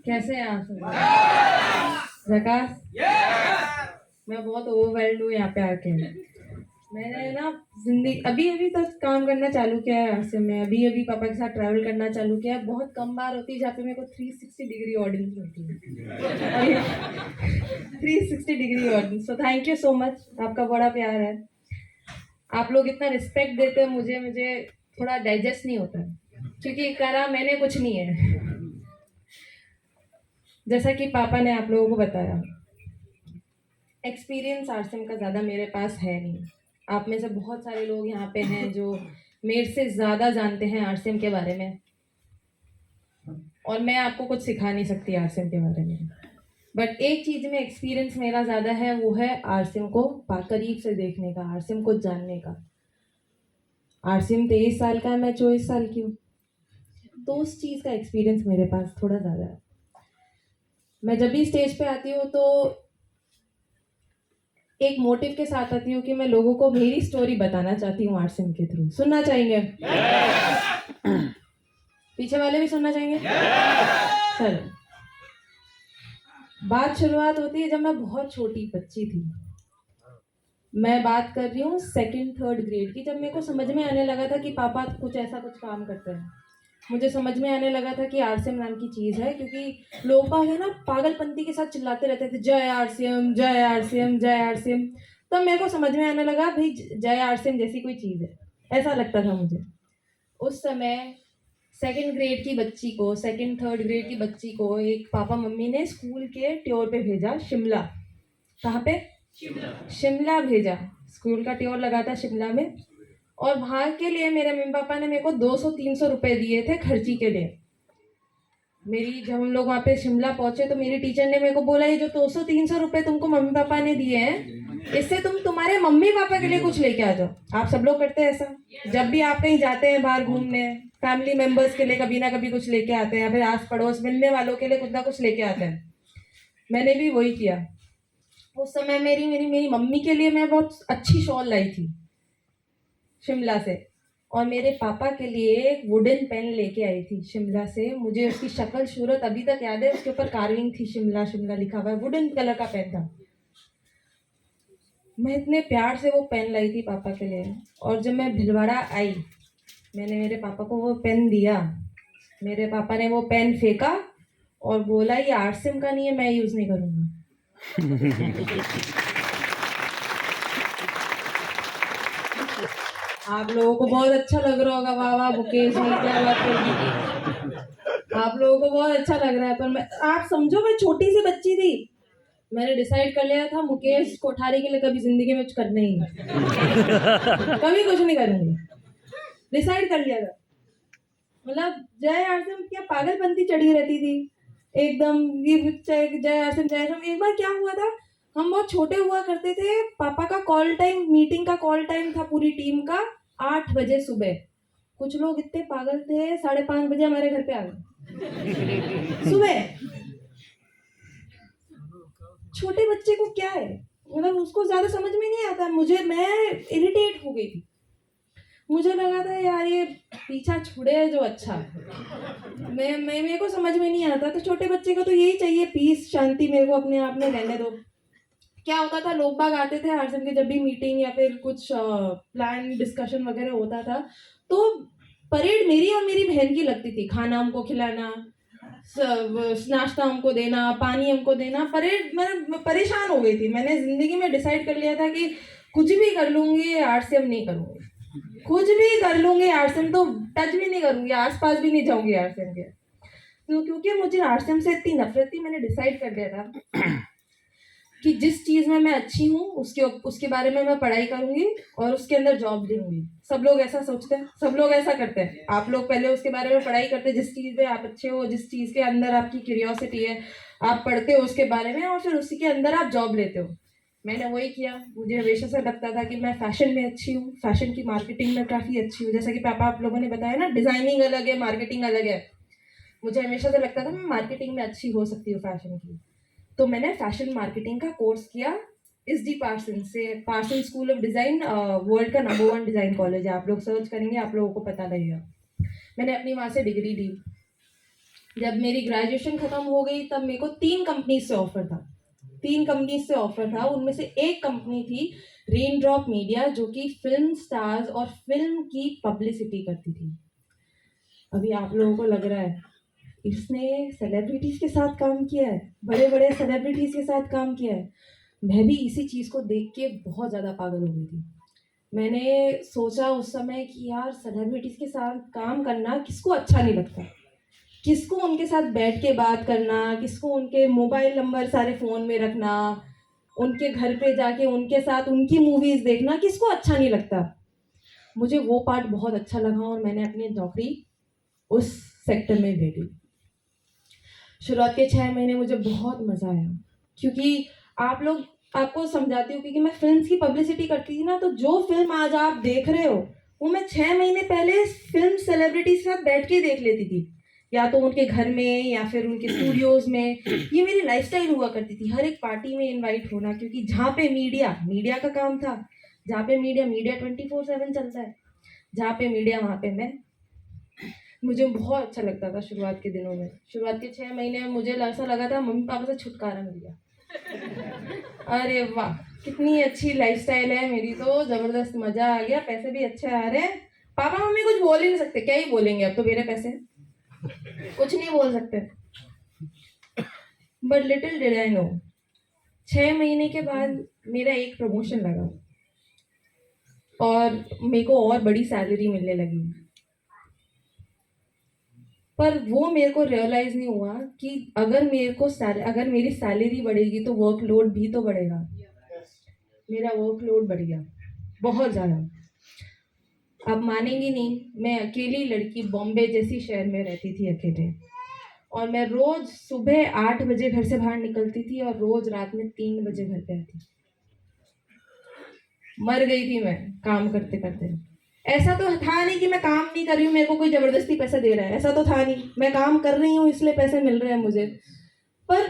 कैसे हैं आप सब? प्रकाश, मैं बहुत ओवरवेल्ड हूँ यहाँ पे आके। मैंने ना जिंदगी अभी अभी तक काम करना चालू किया है आसिम में। अभी अभी पापा के साथ ट्रैवल करना चालू किया है। बहुत कम बार होती है जहाँ पे मेरे को 360 डिग्री ऑडियंस मिलती है। और ये 360 degree audience, so thank you so much. आपका बड़ा प्यार है। आप लोग इतना रिस्पेक्ट देते हैं मुझे मुझे थोड़ा डाइजेस्ट नहीं होता क्योंकि करा मैंने कुछ नहीं है। जैसा कि पापा ने आप लोगों को बताया, एक्सपीरियंस आरसिम का ज़्यादा मेरे पास है नहीं। आप में से बहुत सारे लोग यहाँ पे हैं जो मेरे से ज़्यादा जानते हैं आरसिम के बारे में, और मैं आपको कुछ सिखा नहीं सकती आरसिम के बारे में। बट एक चीज़ में एक्सपीरियंस मेरा ज़्यादा है, वो है आरसिम को करीब से देखने का, आरसिम को जानने का। आरसिम 23 साल का है, मैं 24 साल की हूँ, तो उस चीज़ का एक्सपीरियंस मेरे पास थोड़ा ज़्यादा है। मैं जब भी स्टेज पे आती हूँ तो एक मोटिव के साथ आती हूँ कि मैं लोगों को मेरी स्टोरी बताना चाहती हूँ आरसिम के थ्रू। सुनना चाहेंगे? पीछे वाले भी सुनना चाहेंगे? चलो, बात शुरुआत होती है जब मैं बहुत छोटी बच्ची थी। मैं बात कर रही हूँ सेकंड थर्ड ग्रेड की, जब मेरे को समझ में आने लगा था कि पापा कुछ ऐसा कुछ काम करते हैं। मुझे समझ में आने लगा था कि आरसीएम नाम की चीज़ है, क्योंकि लोग बाग है ना पागलपंती के साथ चिल्लाते रहते थे, जय आरसीएम जय आरसीएम जय आरसीएम। तब मेरे को समझ में आने लगा भाई जय आरसीएम जैसी कोई चीज़ है, ऐसा लगता था मुझे उस समय। सेकंड ग्रेड की बच्ची को, सेकंड थर्ड ग्रेड की बच्ची को एक पापा मम्मी ने स्कूल के टूर पे भेजा, शिमला। कहाँ पे? शिमला भेजा। स्कूल का टूर लगा था शिमला में, और वहां के लिए मेरे मम्मी पापा ने मेरे को 200-300 रुपए दिए थे खर्ची के लिए। मेरी जब हम लोग वहाँ पे शिमला पहुंचे तो मेरी टीचर ने मेरे को बोला, ये जो 200-300 रुपए तुमको मम्मी पापा ने दिए हैं, इससे तुम तुम्हारे मम्मी पापा के लिए कुछ लेके आ जाओ। आप सब लोग करते हैं ऐसा? जब भी आप कहीं जाते हैं बाहर घूमने, फैमिली मेंबर्स के लिए कभी ना कभी कुछ लेके आते हैं, या फिर आस पड़ोस मिलने वालों के लिए कुछ ना कुछ लेके आते हैं। मैंने भी वही किया। उस समय मेरी मेरी मेरी मम्मी के लिए मैं बहुत अच्छी शॉल लाई थी शिमला से, और मेरे पापा के लिए एक वुडन पेन लेके आई थी शिमला से। मुझे उसकी शक्ल सूरत अभी तक याद है, उसके ऊपर कार्विंग थी, शिमला शिमला लिखा हुआ है, वुडन कलर का पेन था। मैं इतने प्यार से वो पेन लाई थी पापा के लिए, और जब मैं भिलवाड़ा आई, मैंने मेरे पापा को वो पेन दिया। मेरे पापा ने वो पेन फेंका और बोला, ये आरसिम का नहीं है, मैं यूज नहीं करूंगा। आप लोगों को बहुत अच्छा लग रहा होगा, वाह वाह मुकेश जी, क्या बात कर। आप लोगों को बहुत अच्छा लग रहा है, पर आप समझो मैं छोटी सी बच्ची थी, मैंने डिसाइड कर लिया था मुकेश कोठारी के लिए कभी जिंदगी में कुछ करना ही नहीं। कभी कुछ नहीं करूंगी, डिसाइड कर लिया था। मतलब जय आरसिम क्या पागलपंती चढ़ी रहती थी एकदम, ये जय आरसिम जय आरसिम। एक बार क्या हुआ था, हम बहुत छोटे हुआ करते थे, पापा का कॉल टाइम, मीटिंग का कॉल टाइम था पूरी टीम का 8 बजे सुबह। कुछ लोग इतने पागल थे, 5:30 बजे हमारे घर पे आ गए सुबह। छोटे बच्चे को क्या है, मतलब उसको ज्यादा समझ में नहीं आता। मैं इरिटेट हो गई थी, मुझे लगा था यार ये पीछा छुड़े जो अच्छा। मेरे को समझ में नहीं आता, तो छोटे बच्चे को तो यही चाहिए, पीस शांति, मेरे को अपने आप में रहने दो। क्या होता था, लोग बाग आते थे हर की जब भी मीटिंग या फिर कुछ प्लान डिस्कशन वगैरह होता था, तो परेड मेरी और मेरी बहन की लगती थी। खाना हमको खिलाना, नाश्ता हमको देना, पानी हमको देना। परेड, मैं परेशान हो गई थी। मैंने जिंदगी में डिसाइड कर लिया था कि कुछ भी कर लूंगी, आरसीएम नहीं करूंगी। कुछ भी कर लूंगी, आरसीएम तो टच भी नहीं करूंगी, आसपास भी नहीं जाऊंगी आरसीएम के। तो क्योंकि मुझे आरसीएम से इतनी नफरत थी, मैंने डिसाइड कर लिया था कि जिस चीज में मैं अच्छी हूँ उसके बारे में मैं पढ़ाई करूंगी और उसके अंदर जॉब लूंगी। सब लोग ऐसा सोचते हैं, सब लोग ऐसा करते हैं। आप लोग पहले उसके बारे में पढ़ाई करते हैं, जिस चीज में आप अच्छे हो, जिस चीज के अंदर आपकी क्यूरियोसिटी है, आप पढ़ते हो उसके बारे में, और फिर उसी के अंदर आप जॉब लेते हो। मैंने वही किया। मुझे हमेशा से लगता था कि मैं फैशन में अच्छी हूँ, फैशन की मार्केटिंग में काफी अच्छी हूँ। जैसा कि पापा आप लोगों ने बताया ना, डिजाइनिंग अलग है, मार्केटिंग अलग है। मुझे हमेशा से लगता था मैं मार्केटिंग में अच्छी हो सकती हूँ, फैशन की। तो मैंने फैशन मार्केटिंग का कोर्स किया इस डी पार्सन से। Parsons school of design world का नंबर 1 डिजाइन कॉलेज है, आप लोग सर्च करेंगे आप लोगों को पता लगेगा। मैंने अपनी वहां से डिग्री ली। जब मेरी ग्रेजुएशन ख़त्म हो गई तब मेरे को 3 कंपनी से ऑफ़र था। 3 कंपनी से ऑफ़र था, उनमें से एक कंपनी थी रेन ड्रॉप मीडिया, जो कि फ़िल्म स्टार्स और फ़िल्म की पब्लिसिटी करती थी। अभी आप लोगों को लग रहा है इसने सेलिब्रिटीज़ के साथ काम किया है, बड़े-बड़े सेलिब्रिटीज़ के साथ काम किया है। मैं भी इसी चीज़ को देख के बहुत ज़्यादा पागल हो गई थी। मैंने सोचा उस समय कि यार सेलिब्रिटीज़ के साथ काम करना किसको अच्छा नहीं लगता? किसको उनके साथ बैठ के बात करना, किसको उनके मोबाइल नंबर सारे फ़ोन में रखना, उनके घर पे जाके उनके साथ उनकी मूवीज़ देखना किसको अच्छा नहीं लगता? मुझे वो पार्ट बहुत अच्छा लगा और मैंने अपनी नौकरी उस सेक्टर में ले ली। शुरुआत के 6 महीने मुझे बहुत मज़ा आया, क्योंकि आपको समझाती हूँ, क्योंकि मैं फ़िल्म्स की पब्लिसिटी करती थी ना, तो जो फ़िल्म आज आप देख रहे हो, वो मैं 6 महीने पहले फ़िल्म सेलिब्रिटीज़ के साथ बैठ के देख लेती थी। या तो उनके घर में या फिर उनके स्टूडियोज़ में। ये मेरी लाइफ़स्टाइल हुआ करती थी, हर एक पार्टी में इनवाइट होना, क्योंकि जहाँ पे मीडिया का काम था, जहाँ पे मीडिया 24/7 चलता है, जहाँ पे मीडिया वहाँ पे मैं। मुझे बहुत अच्छा लगता था शुरुआत के दिनों में। शुरुआत के 6 महीने में मुझे ऐसा लगा था मम्मी-पापा से छुटकारा मिल गया। अरे वाह! कितनी अच्छी लाइफ़स्टाइल है मेरी, तो ज़बरदस्त मज़ा आ गया, पैसे भी अच्छे आ रहे हैं। पापा-मम्मी कुछ बोल ही नहीं सकते, क्या ही बोलेंगे, अब तो मेरे पैसे हैं। कुछ नहीं बोल सकते। But little did I know, 6 महीने के बाद मेरा एक प्रमोशन लगा और मेरे को और बड़ी सैलरी मिलने लगी। पर वो मेरे को रियलाइज़ नहीं हुआ कि अगर मेरी सैलरी बढ़ेगी तो वर्कलोड भी तो बढ़ेगा। मेरा वर्कलोड बढ़ गया, बहुत ज़्यादा। आप मानेंगी नहीं, मैं अकेली लड़की बॉम्बे जैसी शहर में रहती थी अकेले, और मैं रोज़ सुबह 8 बजे घर से बाहर निकलती थी और रोज़ रात में 3 बजे घर पे आती। मर गई थी मैं काम करते-करते। ऐसा तो था नहीं कि मैं काम नहीं कर रही हूँ, मेरे को कोई ज़बरदस्ती पैसा दे रहा है, ऐसा तो था नहीं। मैं काम कर रही हूँ इसलिए पैसे मिल रहे हैं मुझे। पर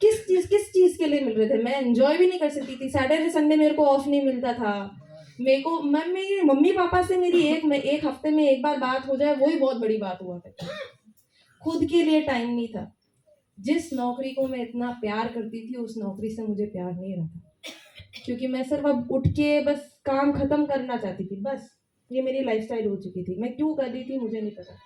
किस चीज़ के लिए मिल रहे थे? मैं एन्जॉय भी नहीं कर सकती थी। सैटरडे संडे मेरे को ऑफ नहीं मिलता था। मेरे को मेरी मम्मी-पापा से मेरी एक हफ्ते में एक बार बात हो जाए, वो ही बहुत बड़ी बात हुआ करती थी। खुद के लिए टाइम नहीं था। जिस नौकरी को मैं इतना प्यार करती थी, उस नौकरी से मुझे प्यार नहीं रहा था। क्योंकि मैं सिर्फ अब उठ के बस काम खत्म करना चाहती थी, बस। ये मेरी लाइफ़स्टाइल हो चुकी थी। मैं क्यों कर रही थी मुझे नहीं पता।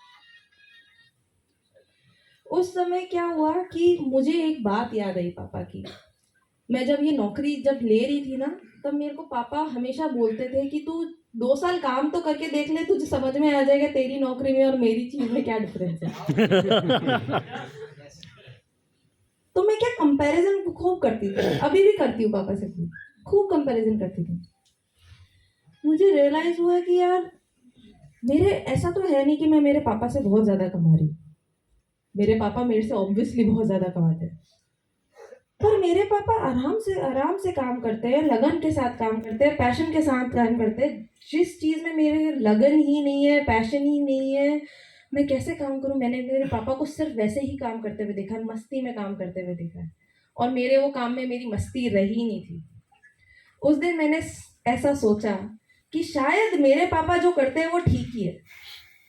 उस समय क्या हुआ कि मुझे एक बात याद आई पापा की। मैं जब ये नौकरी ले रही थी ना, तब मेरे को पापा हमेशा बोलते थे कि तू 2 साल काम तो करके देख ले, तुझे समझ में आ जाएगा तेरी नौकरी में और मेरी चीज़ में क्या डिफरेंस है। तो मैं क्या कंपैरिजन खूब करती थी, अभी भी करती हूँ पापा से, खूब कंपैरिजन करती थी। मुझे रियलाइज़ हुआ कि यार मेरे ऐसा तो है नहीं कि मैं मेरे पापा से बहुत ज़्यादा कमा रही हूँ। मेरे पापा मेरे से ऑब्वियसली बहुत ज़्यादा कमाते हैं। पर मेरे पापा आराम से काम करते हैं, लगन के साथ काम करते हैं, पैशन के साथ काम करते हैं। जिस चीज़ में मेरे लगन ही नहीं है, पैशन ही नहीं है, मैं कैसे काम करूँ? मैंने मेरे पापा को सिर्फ वैसे ही काम करते हुए देखा है, मस्ती में काम करते हुए देखा है, और मेरे वो काम में मेरी मस्ती रही नहीं थी। उस दिन मैंने ऐसा सोचा कि शायद मेरे पापा जो करते हैं वो ठीक ही है।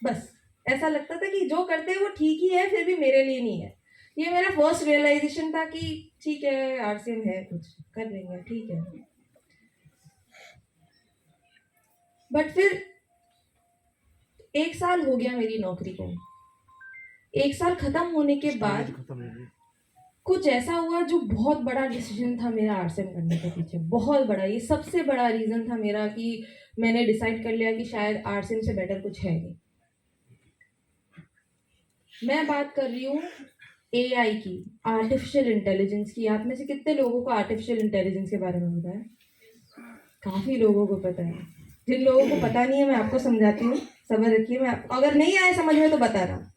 बस ऐसा लगता था कि जो करते हैं वो ठीक ही है, फिर भी मेरे लिए नहीं है। ये मेरा फर्स्ट रियलाइजेशन था कि ठीक है, आरसीएम है, कुछ कर लेंगे, ठीक है। बट फिर 1 साल हो गया मेरी नौकरी को। 1 साल खत्म होने के बाद कुछ ऐसा हुआ जो बहुत बड़ा डिसीजन था मेरा आरसीएम करने के पीछे, बहुत बड़ा। ये सबसे बड़ा रीज़न था मेरा कि मैंने डिसाइड कर लिया कि शायद आरसीएम से बेटर कुछ है नहीं। मैं बात कर रही हूँ एआई की, आर्टिफिशियल इंटेलिजेंस की। आप में से कितने लोगों को आर्टिफिशियल इंटेलिजेंस के बारे में पता है? काफ़ी लोगों को पता है। जिन लोगों को पता नहीं है, मैं आपको समझाती हूँ, सब्र रखिए। मैं आपको अगर नहीं आए समझ में तो बता रहा।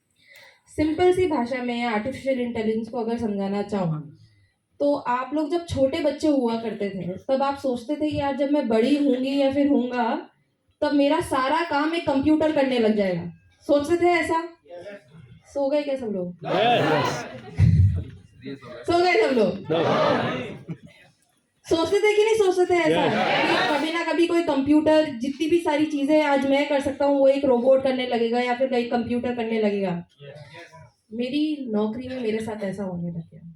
सिंपल सी भाषा में आर्टिफिशियल इंटेलिजेंस को अगर समझाना चाहूँ, तो आप लोग जब छोटे बच्चे हुआ करते थे, तब आप सोचते थे कि यार जब मैं बड़ी होंगी या फिर होऊंगा, तब मेरा सारा काम एक कंप्यूटर करने लग जाएगा। सोचते थे ऐसा? सो गए क्या सब लोग? सो गए सब लोग? सोचते थे कि नहीं सोचते थे ऐसा? कि कभी ना कभी कोई कंप्यूटर, जितनी भी सारी चीजें आज मैं कर सकता हूँ वो एक रोबोट करने लगेगा या फिर कोई कंप्यूटर करने लगेगा। मेरी नौकरी में मेरे साथ ऐसा होने लग गया।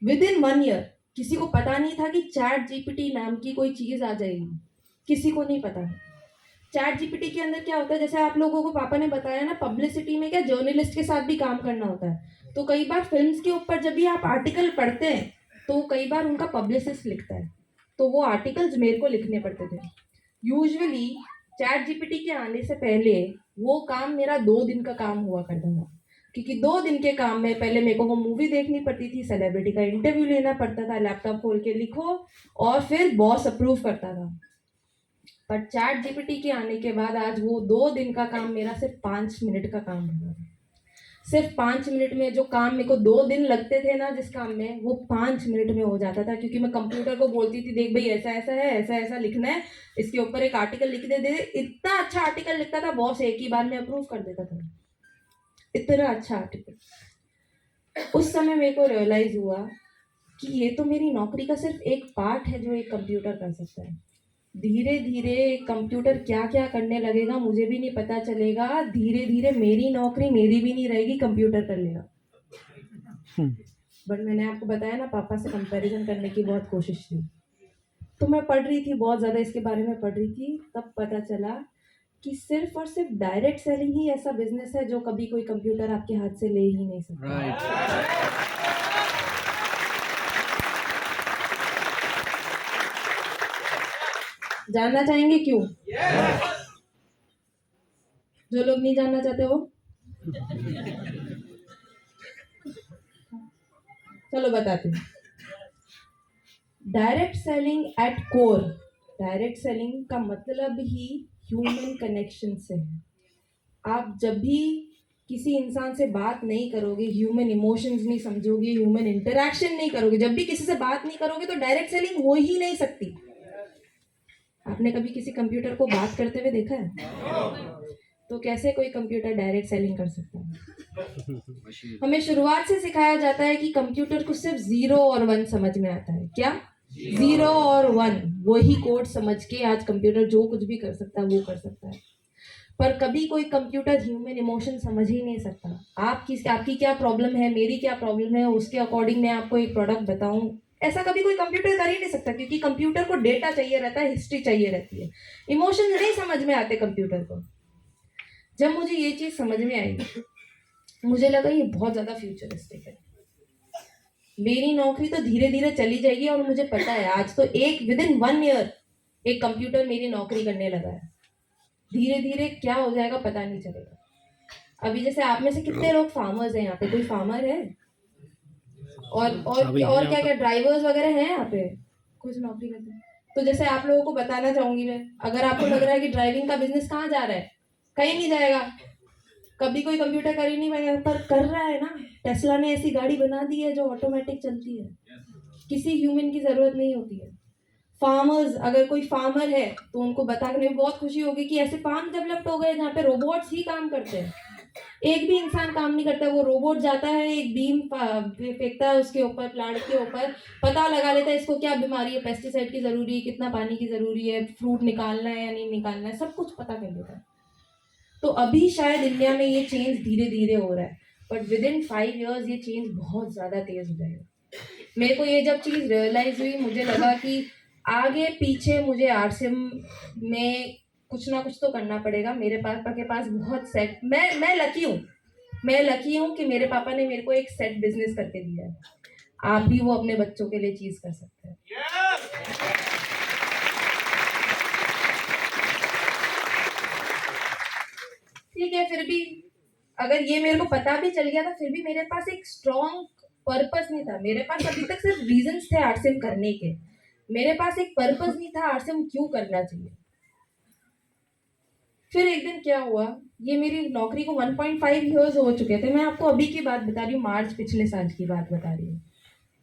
विद इन 1 ईयर किसी को पता नहीं था कि चैट जीपीटी नाम की कोई चीज आ जाएगी, किसी को नहीं पता था। चैट जीपीटी के अंदर क्या होता है, जैसे आप लोगों को पापा ने बताया ना, पब्लिसिटी में क्या जर्नलिस्ट के साथ भी काम करना होता है। तो कई बार फिल्म्स के ऊपर जब भी आप आर्टिकल पढ़ते हैं तो कई बार उनका पब्लिसिस्ट लिखता है, तो वो आर्टिकल्स मेरे को लिखने पड़ते थे। यूजुअली चैट जीपीटी के आने से पहले वो काम मेरा 2 दिन का काम हुआ करता था, क्योंकि 2 दिन के काम में पहले मेरे को वो मूवी देखनी पड़ती थी, सेलिब्रिटी का इंटरव्यू लेना पड़ता था, लैपटॉप खोल के लिखो और फिर बॉस अप्रूव करता था। पर चैट जीपीटी के आने के बाद आज वो 2 दिन का काम मेरा सिर्फ 5 मिनट का काम हो रहा है। सिर्फ 5 मिनट में जो काम मेरे को 2 दिन लगते थे ना जिस काम में, वो 5 मिनट में हो जाता था, क्योंकि मैं कंप्यूटर को बोलती थी देख भाई ऐसा ऐसा है, ऐसा ऐसा लिखना है, इसके ऊपर एक आर्टिकल लिख दे। इतना अच्छा आर्टिकल लिखता था बॉस, एक ही बार में अप्रूव कर देता था, इतना अच्छा आर्टिकल। उस समय मेरे को रियलाइज हुआ कि ये तो मेरी नौकरी का सिर्फ एक पार्ट है जो एक कंप्यूटर कर सकता है। धीरे धीरे कंप्यूटर क्या क्या करने लगेगा मुझे भी नहीं पता चलेगा, धीरे धीरे मेरी नौकरी मेरी भी नहीं रहेगी, कंप्यूटर कर लेगा। बट मैंने आपको बताया ना, पापा से कंपैरिजन करने की बहुत कोशिश की, तो मैं पढ़ रही थी, बहुत ज़्यादा इसके बारे में पढ़ रही थी, तब पता चला कि सिर्फ और सिर्फ डायरेक्ट सेलिंग ही ऐसा बिजनेस है जो कभी कोई कंप्यूटर आपके हाथ से ले ही नहीं सकता। जानना चाहेंगे क्यों? जो लोग नहीं जानना चाहते वो चलो बताते हैं। Direct selling at core, direct selling का मतलब ही ह्यूमन कनेक्शन से है। आप जब भी किसी इंसान से बात नहीं करोगे, ह्यूमन इमोशंस नहीं समझोगे, ह्यूमन इंटरेक्शन नहीं करोगे, जब भी किसी से बात नहीं करोगे तो डायरेक्ट सेलिंग हो ही नहीं सकती। आपने कभी किसी कंप्यूटर को बात करते हुए देखा है? तो कैसे कोई कंप्यूटर डायरेक्ट सेलिंग कर सकता है? हमें शुरुआत से सिखाया जाता है कि कंप्यूटर को सिर्फ 0 और 1 समझ में आता है। क्या? 0 और 1, वही कोड समझ के आज कंप्यूटर जो कुछ भी कर सकता है वो कर सकता है। पर कभी कोई कंप्यूटर ह्यूमन इमोशन समझ ही नहीं सकता। आपकी क्या प्रॉब्लम है, मेरी क्या प्रॉब्लम है, उसके अकॉर्डिंग मैं आपको एक प्रोडक्ट बताऊं, ऐसा कभी कोई कंप्यूटर कर ही नहीं सकता, क्योंकि कंप्यूटर को डेटा चाहिए रहता है, हिस्ट्री चाहिए रहती है, इमोशन नहीं समझ में आते कंप्यूटर को। जब मुझे ये चीज समझ में आई, मुझे लगा ये बहुत ज्यादा फ्यूचरिस्टिक है, मेरी नौकरी तो धीरे धीरे चली जाएगी। और मुझे पता है आज तो विद इन 1 ईयर एक कंप्यूटर मेरी नौकरी करने लगा है। धीरे धीरे क्या हो जाएगा पता नहीं चलेगा। अभी जैसे आप में से कितने लोग फार्मर्स हैं यहाँ पे? कोई फार्मर है? और क्या क्या ड्राइवर्स वगैरह हैं यहाँ पे? कुछ नौकरी करते हैं। तो जैसे आप लोगों को बताना चाहूंगी मैं, अगर आपको लग रहा है कि ड्राइविंग का बिजनेस कहाँ जा रहा है, कहीं नहीं जाएगा, कभी कोई कंप्यूटर कर ही नहीं पाएगा, पर कर रहा है ना। टेस्ला ने ऐसी गाड़ी बना दी है जो ऑटोमेटिक चलती है, किसी ह्यूमन की जरूरत नहीं होती है। फार्मर्स, अगर कोई फार्मर है तो उनको बताने में बहुत खुशी होगी कि ऐसे फार्म डेवलप्ड हो गए जहाँ पे रोबोट्स ही काम करते हैं, एक भी इंसान काम नहीं करता, वो रोबोट जाता है, एक बीम फेंकता है उसके ऊपर, प्लांट के ऊपर, पता लगा लेता है इसको क्या बीमारी है, पेस्टिसाइड की जरूरी है, कितना पानी की जरूरी है, फ्रूट निकालना है या नहीं निकालना है, सब कुछ पता कर लेता है। तो अभी शायद इंडिया में ये चेंज धीरे धीरे हो रहा है, बट विद इन 5 years ये चेंज बहुत ज्यादा तेज हो जाएगा। मेरे को ये जब चीज रियलाइज हुई, मुझे लगा कि आगे पीछे मुझे आरसीएम में कुछ ना कुछ तो करना पड़ेगा। मेरे पापा के पास बहुत सेट, मैं लकी हूँ, मैं लकी हूँ कि मेरे पापा ने मेरे को एक सेट बिजनेस करके दिया है। आप भी वो अपने बच्चों के लिए चीज कर सकते हैं। ठीक है, फिर भी अगर ये मेरे को पता भी चल गया था, फिर भी मेरे पास एक स्ट्रॉन्ग पर्पस नहीं था। मेरे पास अभी तक सिर्फ रीजंस थे आरसीएम करने के, मेरे पास एक पर्पस नहीं था आरसीएम क्यों करना चाहिए। फिर एक दिन क्या हुआ, ये मेरी नौकरी को 1.5 years हो चुके थे। मैं आपको अभी की बात बता रही हूँ, मार्च पिछले साल की बात बता रही हूँ।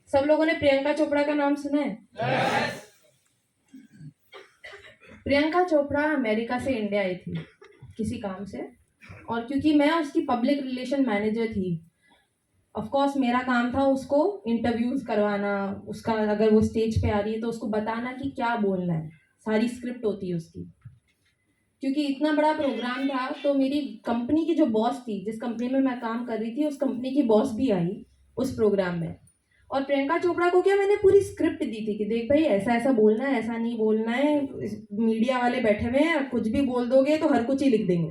सब लोगों ने प्रियंका चोपड़ा का नाम सुना है? yes. प्रियंका चोपड़ा अमेरिका से इंडिया आई थी किसी काम से, और क्योंकि मैं उसकी पब्लिक रिलेशन मैनेजर थी, ऑफ कोर्स मेरा काम था उसको इंटरव्यूज करवाना, उसका अगर वो स्टेज पे आ रही है तो उसको बताना कि क्या बोलना है, सारी स्क्रिप्ट होती है उसकी। क्योंकि इतना बड़ा प्रोग्राम था, तो मेरी कंपनी की जो बॉस थी, जिस कंपनी में मैं काम कर रही थी, उस कंपनी की बॉस भी आई उस प्रोग्राम में। और प्रियंका चोपड़ा को क्या, मैंने पूरी स्क्रिप्ट दी थी कि देख भाई, ऐसा ऐसा बोलना है, ऐसा नहीं बोलना है, मीडिया वाले बैठे हुए हैं, कुछ भी बोल दोगे तो हर कुछ ही लिख देंगे,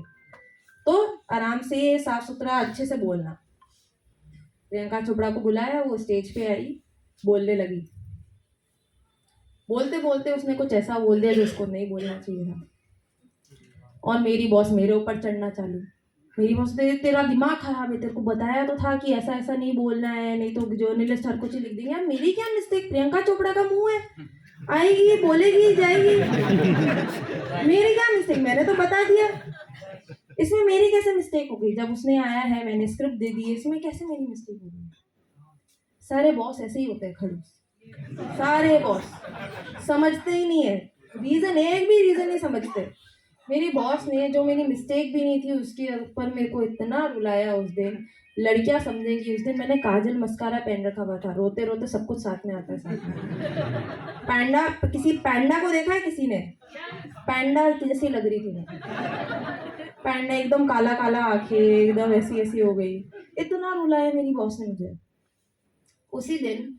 तो आराम से साफ सुथरा अच्छे से बोलना। प्रियंका चोपड़ा को बुलाया, वो स्टेज पे आई, बोलने लगी। बोलते बोलते उसने कुछ ऐसा बोल दिया जो उसको नहीं बोलना चाहिए था, और मेरी बॉस मेरे ऊपर चढ़ना चालू। मेरी बॉस ने, तेरा दिमाग खराब है, तेरे को बताया तो था कि ऐसा ऐसा नहीं बोलना है, नहीं तो जर्नलिस्ट हर कुछ ही लिख देंगे। मेरी क्या मिस्टेक, प्रियंका चोपड़ा का मुंह है, आएगी बोलेगी जाएगी, मेरी क्या मिस्टेक, मैंने तो बता दिया। इसमें मेरी कैसे मिस्टेक हो गई, जब उसने आया है, मैंने स्क्रिप्ट दे दी है, इसमें कैसे मेरी मिस्टेक हो गई। सारे बॉस ऐसे ही होते हैं, खड़ूस, सारे बॉस समझते ही नहीं है रीजन, एक भी रीजन नहीं समझते। मेरी बॉस ने, जो मेरी मिस्टेक भी नहीं थी, उसके ऊपर मेरे को इतना रुलाया उस दिन। लड़कियां समझेंगी, उस दिन मैंने काजल मस्कारा पहन रखा हुआ था, रोते रोते सब कुछ साथ में आता है साथ में। पैंडा, किसी पैंडा को देखा है किसी ने, पैंडा जैसी लग रही थी मैं, पैंडा एकदम काला काला, आंखें एकदम ऐसी ऐसी हो गई। इतना रुलाया मेरी बॉस ने मुझे। उसी दिन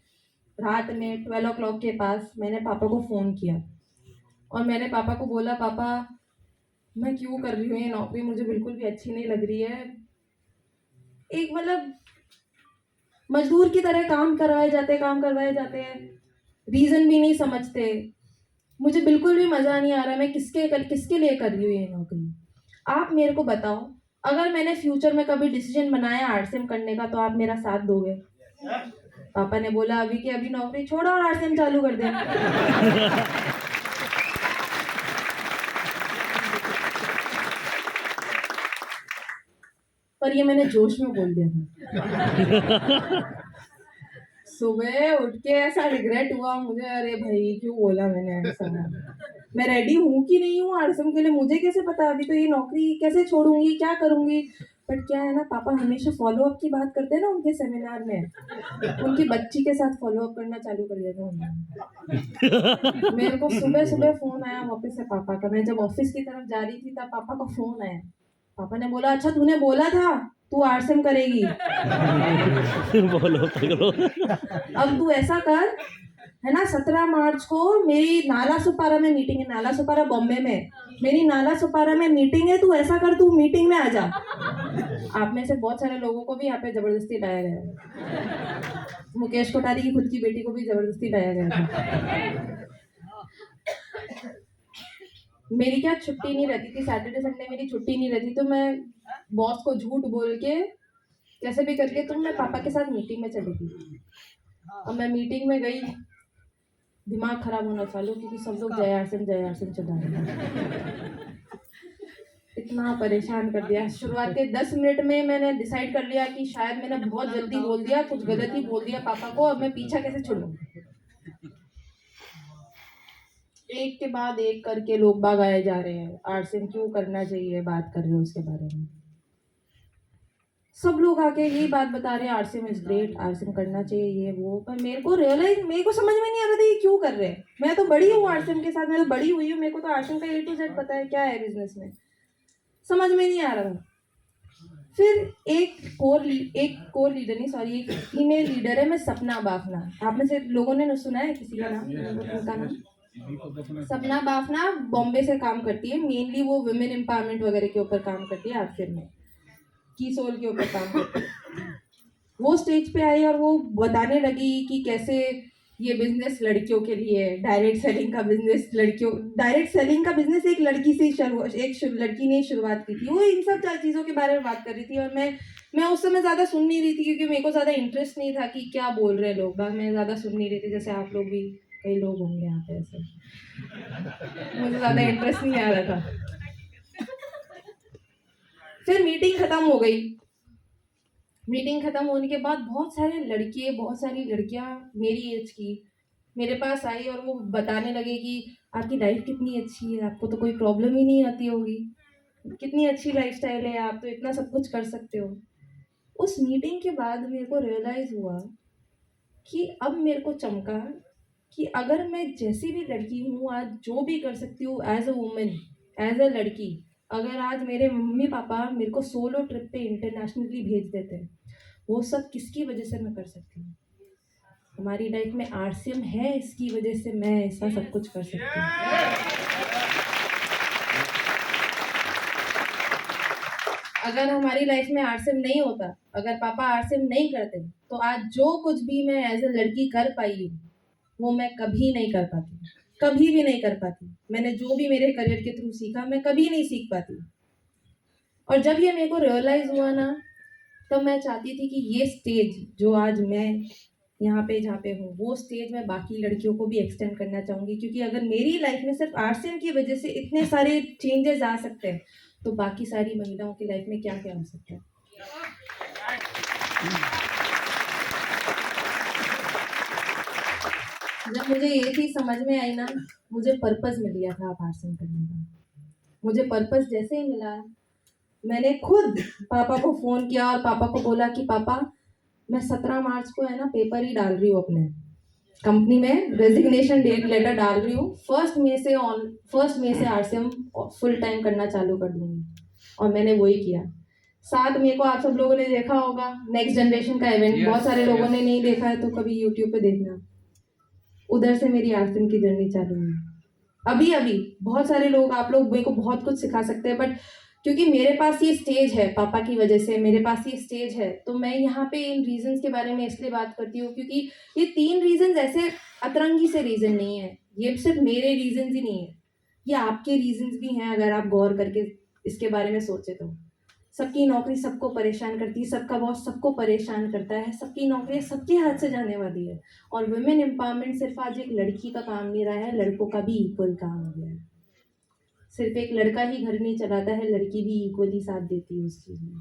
रात में 12 o'clock के पास मैंने पापा को फ़ोन किया, और मैंने पापा को बोला, पापा मैं क्यों कर रही हूँ ये नौकरी, मुझे बिल्कुल भी अच्छी नहीं लग रही है। एक मतलब मजदूर की तरह काम करवाए जाते हैं, रीज़न भी नहीं समझते। मुझे बिल्कुल भी मज़ा नहीं आ रहा, मैं किसके लिए कर रही हूँ ये नौकरी। आप मेरे को बताओ, अगर मैंने फ्यूचर में कभी डिसीजन बनाया आरसीएम करने का, तो आप मेरा साथ दोगे। पापा ने बोला, अभी की अभी नौकरी छोड़ो और आरसीएम चालू कर दे। पर ये मैंने जोश में बोल दिया था। सुबह उठ के ऐसा रिग्रेट हुआ मुझे, अरे भाई क्यों बोला मैंने ऐसा। मैं रेडी हूँ कि नहीं हूँ आरसीएम के लिए मुझे कैसे पता, अभी तो ये नौकरी कैसे छोड़ूंगी, क्या करूंगी। बट क्या है ना, पापा हमेशा फॉलो अप की बात करते हैं ना उनके सेमिनार में, उनकी बच्ची के साथ फॉलो अप करना चालू कर दिया था उन्होंने। मेरे को सुबह सुबह फोन आया वापस से पापा का, मैं जब ऑफिस की तरफ जा रही थी तब पापा का फोन आया। पापा ने बोला, अच्छा तूने बोला था तू आरसीएम करेगी। बोलो पकड़ो। अब तू ऐसा कर, है ना, 17 मार्च को मेरी नाला सुपारा में मीटिंग है, नाला सुपारा बॉम्बे में, मेरी नाला सुपारा में मीटिंग है, तू ऐसा कर, तू मीटिंग में आ जा। आप में से बहुत सारे लोगों को भी यहाँ पे जबरदस्ती लाया गया है, मुकेश कोठारी की खुद की बेटी को भी जबरदस्ती लाया गया था। मेरी क्या छुट्टी नहीं रहती थी, सैटरडे संडे मेरी छुट्टी नहीं रहती, तो मैं बॉस को झूठ बोल के कैसे भी करके, तो मैं पापा के साथ मीटिंग में चली गई। अब मैं मीटिंग में गई, दिमाग खराब होना चालू, क्योंकि सब लोग जय आरसिम चला रहे हैं। इतना परेशान कर दिया। शुरुआत के 10 मिनट में मैंने डिसाइड कर लिया कि शायद मैंने बहुत जल्दी बोल दिया, कुछ गलत ही बोल दिया पापा को, अब मैं पीछा कैसे छोड़ूं। एक के बाद एक करके लोग बाग आए जा रहे हैं, आरसिम क्यों करना चाहिए, बात कर रहे हैं उसके बारे में। सब लोग आके यही बात बता रहे हैं, आरसीएम इज ग्रेट, आरसीएम करना चाहिए ये वो। पर मेरे को समझ में नहीं आ रहा था ये क्यों कर रहे हैं। मैं तो बड़ी हूँ आरसीएम के साथ, मैं तो बड़ी हुई हूँ, मेरे को तो आरसीएम का A to Z पता है क्या है बिजनेस में, समझ में नहीं आ रहा था। फिर एक कोर लीडर नहीं, सॉरी, एक फीमेल लीडर है, मैं सपना बाफना, आप में से लोगों ने सुना है किसी का नाम, उनका नाम सपना बाफना, बॉम्बे से काम करती है, मेनली वो वुमेन एम्पावरमेंट वगैरह के ऊपर काम करती है आरसीएम में, की सोल के ऊपर काम करती है। वो स्टेज पे आई और वो बताने लगी कि कैसे ये बिजनेस लड़कियों के लिए है, डायरेक्ट सेलिंग का बिजनेस, डायरेक्ट सेलिंग का बिजनेस एक लड़की से लड़की ने शुरुआत की थी। वो इन सब चीज़ों के बारे में बात कर रही थी, और मैं उस समय ज़्यादा सुन नहीं रही थी, क्योंकि मेरे को ज़्यादा इंटरेस्ट नहीं था कि क्या बोल रहे हैं लोग, मैं ज़्यादा सुन नहीं रही थी। जैसे आप लोग भी, कई लोग होंगे यहाँ पे ऐसे, मुझे ज़्यादा इंटरेस्ट नहीं आ रहा था। फिर मीटिंग खत्म हो गई। मीटिंग खत्म होने के बाद बहुत सारी लड़कियां मेरी एज की मेरे पास आई, और वो बताने लगे कि आपकी लाइफ कितनी अच्छी है, आपको तो कोई प्रॉब्लम ही नहीं आती होगी, कितनी अच्छी लाइफस्टाइल है, आप तो इतना सब कुछ कर सकते हो। उस मीटिंग के बाद मेरे को रियलाइज हुआ कि अब मेरे को चमका कि अगर मैं जैसी भी लड़की हूँ आज, जो भी कर सकती हूँ as a woman, as a लड़की, अगर आज मेरे मम्मी पापा मेरे को सोलो ट्रिप पे इंटरनेशनली भेज देते हैं, वो सब किसकी वजह से मैं कर सकती हूँ? हमारी लाइफ में आरसीएम है, इसकी वजह से मैं ऐसा सब कुछ कर सकती हूँ। अगर हमारी लाइफ में आरसीएम नहीं होता, अगर पापा आरसीएम नहीं करते, तो आज जो कुछ भी मैं एज अ लड़की कर पाई हूँ, वो मैं कभी नहीं कर पाती, कभी भी नहीं कर पाती। मैंने जो भी मेरे करियर के थ्रू सीखा, मैं कभी नहीं सीख पाती। और जब ये मेरे को रियलाइज हुआ ना, तब मैं चाहती थी कि ये स्टेज जो आज मैं यहाँ पे जहाँ पे हूँ, वो स्टेज मैं बाकी लड़कियों को भी एक्सटेंड करना चाहूँगी। क्योंकि अगर मेरी लाइफ में सिर्फ आरसीएम की वजह से इतने सारे चेंजेस आ सकते हैं, तो बाकी सारी महिलाओं की लाइफ में क्या क्या हो सकता है। जब मुझे ये चीज समझ में आई ना, मुझे पर्पस मिल गया था आरसीएम करने का। मुझे पर्पस जैसे ही मिला, मैंने खुद पापा को फोन किया और पापा को बोला कि पापा, मैं 17 मार्च को है ना पेपर ही डाल रही हूँ, अपने कंपनी में रेजिग्नेशन डेट लेटर डाल रही हूँ। 1 मई से आरसीएम फुल टाइम करना चालू कर दूंगी। और मैंने वही किया। 7 मई को आप सब लोगों ने देखा होगा नेक्स्ट जनरेशन का इवेंट। बहुत सारे लोगों ने नहीं देखा है तो कभी यूट्यूब पे देखना। उधर से मेरी आरसीएम की जर्नी चालू हुई। अभी अभी बहुत सारे लोग, आप लोग मेरे को बहुत कुछ सिखा सकते हैं, बट क्योंकि मेरे पास ये स्टेज है, पापा की वजह से मेरे पास ये स्टेज है, तो मैं यहाँ पे इन रीजंस के बारे में इसलिए बात करती हूँ क्योंकि ये 3 रीजंस ऐसे अतरंगी से रीजन नहीं है। ये सिर्फ मेरे रीजंस ही नहीं है, ये आपके रीजंस भी हैं अगर आप गौर करके इसके बारे में सोचे तो। सबकी नौकरी सबको परेशान करती है, सबका बॉस सबको परेशान करता है, सबकी नौकरी सबके हाथ से जाने वाली है। और वुमेन एम्पावरमेंट सिर्फ आज एक लड़की का काम नहीं रहा है, लड़कों का भी इक्वल काम हो गया है। सिर्फ एक लड़का ही घर नहीं चलाता है, लड़की भी इक्वली साथ देती है उस चीज़ में।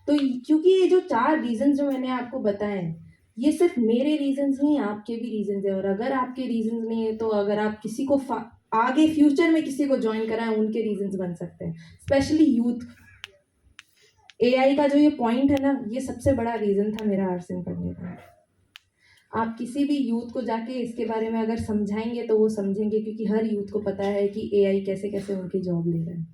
तो क्योंकि ये जो 4 रीजन जो मैंने आपको बताए हैं, ये सिर्फ मेरे रीजंस नहीं, आपके भी रीजंस है। और अगर आपके रीजंस नहीं है, तो अगर आप किसी को आगे फ्यूचर में किसी को ज्वाइन कराएं, उनके रीजंस बन सकते हैं। स्पेशली यूथ, एआई का जो ये पॉइंट है ना, ये सबसे बड़ा रीजन था मेरा आरसीएम करने का। आप किसी भी यूथ को जाके इसके बारे में अगर समझाएंगे तो वो समझेंगे, क्योंकि हर यूथ को पता है कि एआई कैसे कैसे उनकी जॉब ले रहा है।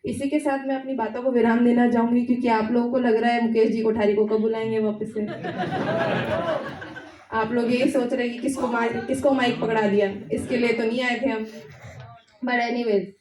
इसी के साथ मैं अपनी बातों को विराम देना चाहूंगी, क्योंकि आप लोगों को लग रहा है मुकेश जी कोठारी को कब बुलाएंगे वापस से। आप लोग यही सोच रहे हैं कि किसको माइक पकड़ा दिया, इसके लिए तो नहीं आए थे हम। But anyways,